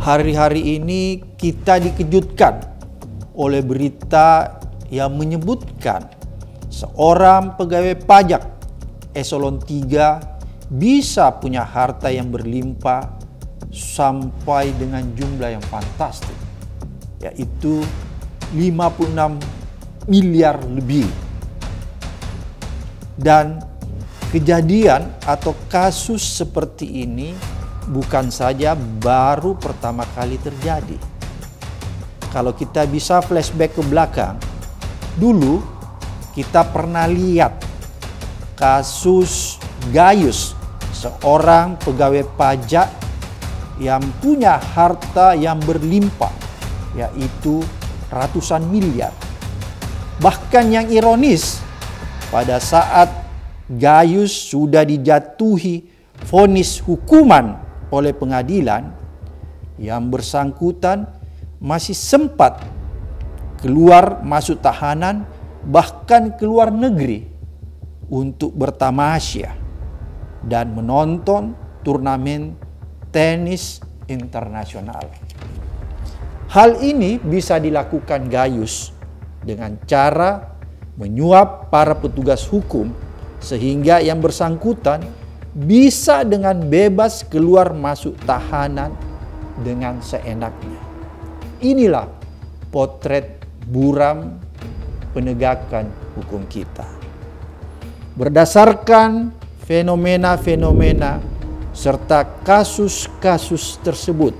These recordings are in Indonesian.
Hari-hari ini kita dikejutkan oleh berita yang menyebutkan seorang pegawai pajak eselon 3 bisa punya harta yang berlimpah sampai dengan jumlah yang fantastik, yaitu 56 miliar lebih. Dan kejadian atau kasus seperti ini bukan saja baru pertama kali terjadi. Kalau kita bisa flashback ke belakang, dulu kita pernah lihat kasus Gayus, seorang pegawai pajak yang punya harta yang berlimpah, yaitu ratusan miliar. Bahkan yang ironis, pada saat Gayus sudah dijatuhi vonis hukuman oleh pengadilan, yang bersangkutan masih sempat keluar masuk tahanan, bahkan keluar negeri untuk bertamasya dan menonton turnamen tenis internasional. Hal ini bisa dilakukan Gayus dengan cara menyuap para petugas hukum sehingga yang bersangkutan bisa dengan bebas keluar masuk tahanan dengan seenaknya. Inilah potret buram penegakan hukum kita. Berdasarkan fenomena-fenomena serta kasus-kasus tersebut,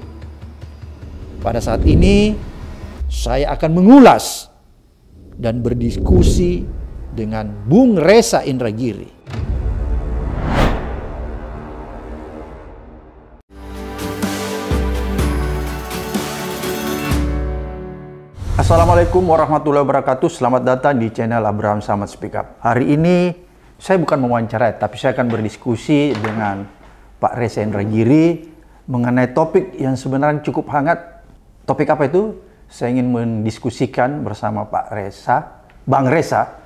pada saat ini saya akan mengulas dan berdiskusi dengan Bung Reza Indragiri. Assalamualaikum warahmatullahi wabarakatuh. Selamat datang di channel Abraham Samad Speak Up. Hari ini saya bukan mewawancarai, tapi saya akan berdiskusi dengan Pak Reza Indragiri mengenai topik yang sebenarnya cukup hangat. Topik apa itu? Saya ingin mendiskusikan bersama Pak Reza, Bang Reza.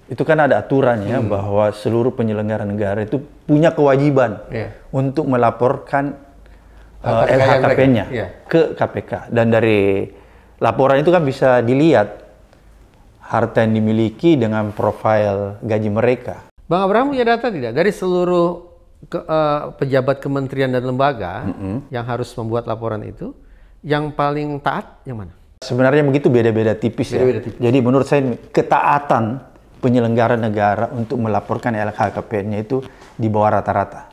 Itu kan ada aturannya bahwa seluruh penyelenggara negara itu punya kewajiban untuk melaporkan LHKPN-nya ke KPK. Dan dari laporan itu kan bisa dilihat harta yang dimiliki dengan profil gaji mereka. Bang Abraham punya data tidak dari seluruh pejabat kementerian dan lembaga yang harus membuat laporan itu, yang paling taat yang mana? Sebenarnya begitu, beda-beda tipis ya. Jadi menurut saya ketaatan penyelenggara negara untuk melaporkan LHKPN-nya itu di bawah rata-rata.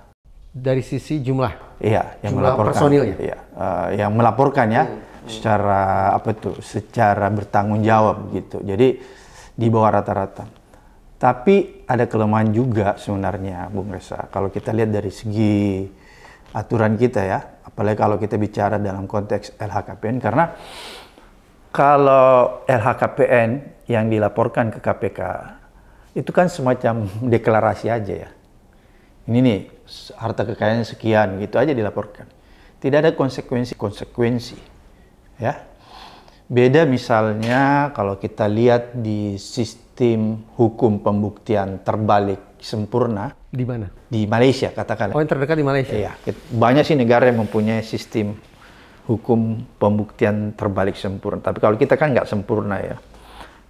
Dari sisi jumlah? Iya, yang jumlah melaporkan. Personilnya? Iya, yang melaporkan ya. Secara apa tuh? Secara bertanggung jawab gitu. Jadi di bawah rata-rata. Tapi ada kelemahan juga sebenarnya, Bung Reza. Kalau kita lihat dari segi aturan kita ya, apalagi kalau kita bicara dalam konteks LHKPN, karena kalau LHKPN yang dilaporkan ke KPK itu kan semacam deklarasi aja ya. Ini nih harta kekayaan sekian gitu aja dilaporkan. Tidak ada konsekuensi. Ya, beda misalnya kalau kita lihat di sistem hukum pembuktian terbalik sempurna. Di mana? Di Malaysia katakanlah. Oh, yang terdekat di Malaysia? Iya, banyak sih negara yang mempunyai sistem hukum pembuktian terbalik sempurna. Tapi kalau kita kan nggak sempurna ya.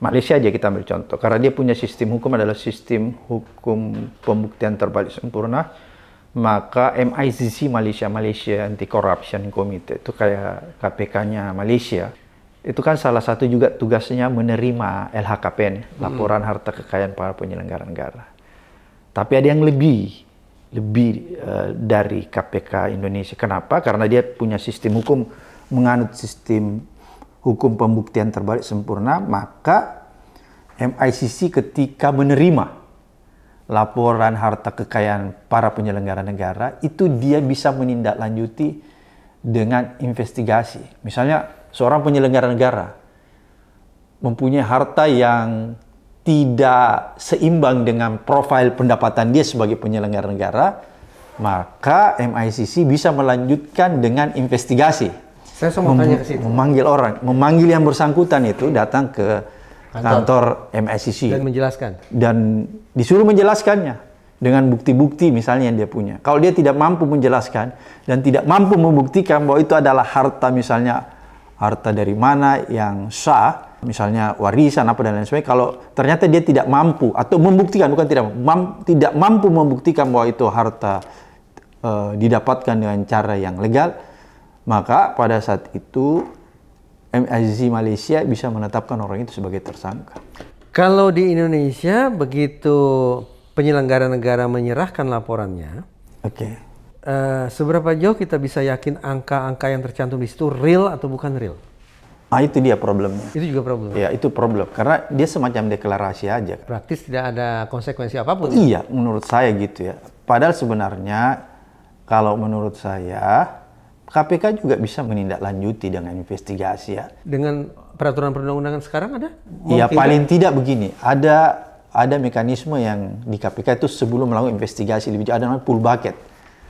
Malaysia aja kita ambil contoh, karena dia punya sistem hukum adalah sistem hukum pembuktian terbalik sempurna. Maka MICC Malaysia Anti Corruption Committee itu kayak KPK-nya Malaysia. Itu kan salah satu juga tugasnya menerima LHKPN, laporan harta kekayaan para penyelenggara negara. Tapi ada yang lebih dari KPK Indonesia. Kenapa? Karena dia punya sistem hukum, menganut sistem hukum pembuktian terbalik sempurna, maka MICC ketika menerima laporan harta kekayaan para penyelenggara negara, itu dia bisa menindaklanjuti dengan investigasi. Misalnya seorang penyelenggara negara mempunyai harta yang tidak seimbang dengan profil pendapatan dia sebagai penyelenggara negara, maka MICC bisa melanjutkan dengan investigasi. Saya mau tanya ke situ. Memanggil yang bersangkutan itu datang ke kantor MICC dan menjelaskan, dan disuruh menjelaskannya dengan bukti-bukti misalnya yang dia punya. Kalau dia tidak mampu menjelaskan dan tidak mampu membuktikan bahwa itu adalah harta, misalnya harta dari mana yang sah, misalnya warisan apa dan lain sebagainya, kalau ternyata dia tidak mampu atau membuktikan, bukan tidak mampu membuktikan bahwa itu harta didapatkan dengan cara yang legal, maka pada saat itu MAZ Malaysia bisa menetapkan orang itu sebagai tersangka. Kalau di Indonesia begitu penyelenggara negara menyerahkan laporannya, seberapa jauh kita bisa yakin angka-angka yang tercantum di situ real atau bukan real? Ah, itu dia problemnya. Itu juga problem. Ya, itu problem karena dia semacam deklarasi aja. Praktis tidak ada konsekuensi apapun. Iya, menurut saya gitu ya. Padahal sebenarnya kalau menurut saya KPK juga bisa menindaklanjuti dengan investigasi ya. Dengan peraturan perundang-undangan sekarang ada? Iya, paling tidak begini, ada mekanisme yang di KPK itu sebelum melakukan investigasi lebih jauh, ada namanya pull bucket.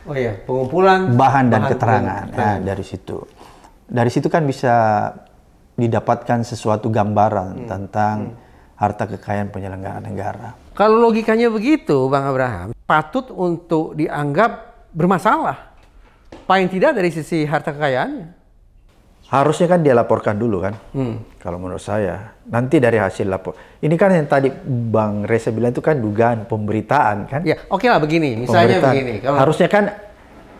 Oh iya, pengumpulan bahan dan keterangan. Nah, dari situ kan bisa didapatkan sesuatu gambaran tentang harta kekayaan penyelenggara negara. Kalau logikanya begitu, Bang Abraham, patut untuk dianggap bermasalah. Paling tidak dari sisi harta kekayaannya. Harusnya kan dia laporkan dulu kan, kalau menurut saya. Nanti dari hasil lapor. Ini kan yang tadi Bang Reza bilang itu kan dugaan pemberitaan kan. Ya, oke lah begini, misalnya begini. Kalau harusnya kan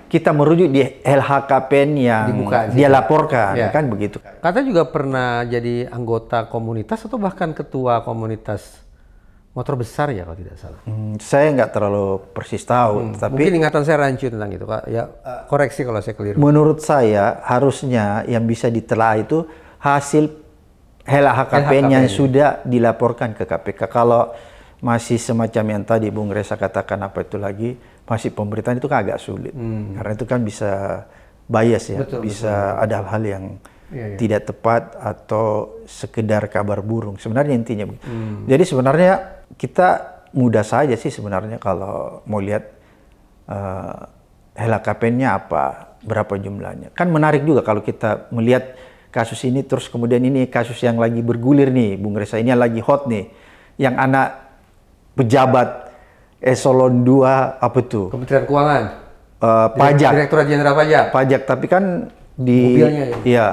kita merujuk di LHKPN yang dia laporkan, kan begitu. Katanya juga pernah jadi anggota komunitas atau bahkan ketua komunitas motor besar ya kalau tidak salah. Saya nggak terlalu persis tahu, tapi mungkin ingatan saya rancu tentang itu, Kak. Ya, koreksi kalau saya keliru. Menurut saya harusnya yang bisa ditelaah itu hasil LHKPN yang sudah dilaporkan ke KPK. Kalau masih semacam yang tadi Bung Reza katakan apa itu lagi, masih pemberitaan itu kan agak sulit. Karena itu kan bisa bias ya, bisa ada hal-hal yang tidak tepat atau sekedar kabar burung. Sebenarnya intinya. Jadi sebenarnya kita mudah saja sih sebenarnya kalau mau lihat LHKPN-nya apa, berapa jumlahnya. Kan menarik juga kalau kita melihat kasus ini terus kemudian ini kasus yang lagi bergulir nih, Bung Reza, ini yang lagi hot nih. Yang anak pejabat eselon 2 apa tuh? Kementerian Keuangan. Pajak. Direktorat Jenderal Pajak. Pajak, tapi kan di mobilnya ya.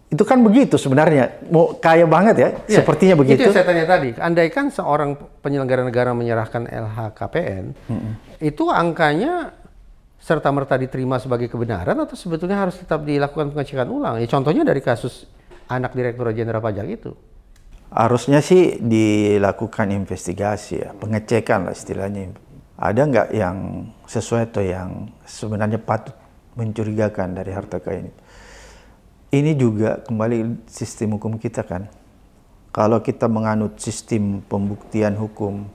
Itu kan begitu sebenarnya, mau kaya banget ya, sepertinya begitu. Itu yang saya tanya tadi, andaikan seorang penyelenggara negara menyerahkan LHKPN, itu angkanya serta-merta diterima sebagai kebenaran atau sebetulnya harus tetap dilakukan pengecekan ulang? Ya, contohnya dari kasus anak Direktur Jenderal Pajak itu. Harusnya sih dilakukan investigasi ya, pengecekan lah istilahnya. Ada nggak yang sesuai atau yang sebenarnya patut mencurigakan dari harta kekayaan itu? Ini juga kembali sistem hukum kita kan. Kalau kita menganut sistem pembuktian hukum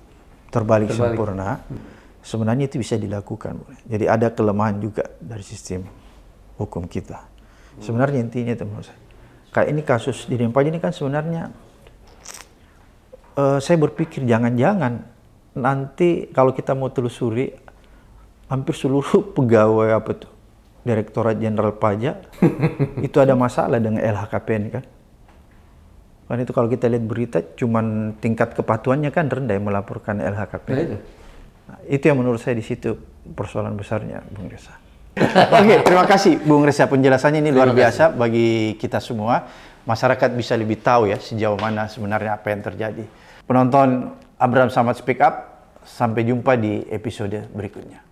terbalik. Sempurna, sebenarnya itu bisa dilakukan. Jadi ada kelemahan juga dari sistem hukum kita. Sebenarnya intinya itu menurut saya. Kayak ini kasus di Pajak ini kan sebenarnya saya berpikir jangan-jangan nanti kalau kita mau telusuri hampir seluruh pegawai apa tuh Direktorat Jenderal Pajak itu ada masalah dengan LHKPN kan. Kan itu kalau kita lihat berita cuman tingkat kepatuhannya kan rendah yang melaporkan LHKPN. Nah, itu yang menurut saya di situ persoalan besarnya, Bung Reza. Oke, terima kasih Bung Reza, penjelasannya ini luar biasa bagi kita semua. Masyarakat bisa lebih tahu ya sejauh mana sebenarnya apa yang terjadi. Penonton Abraham Samad Speak Up, sampai jumpa di episode berikutnya.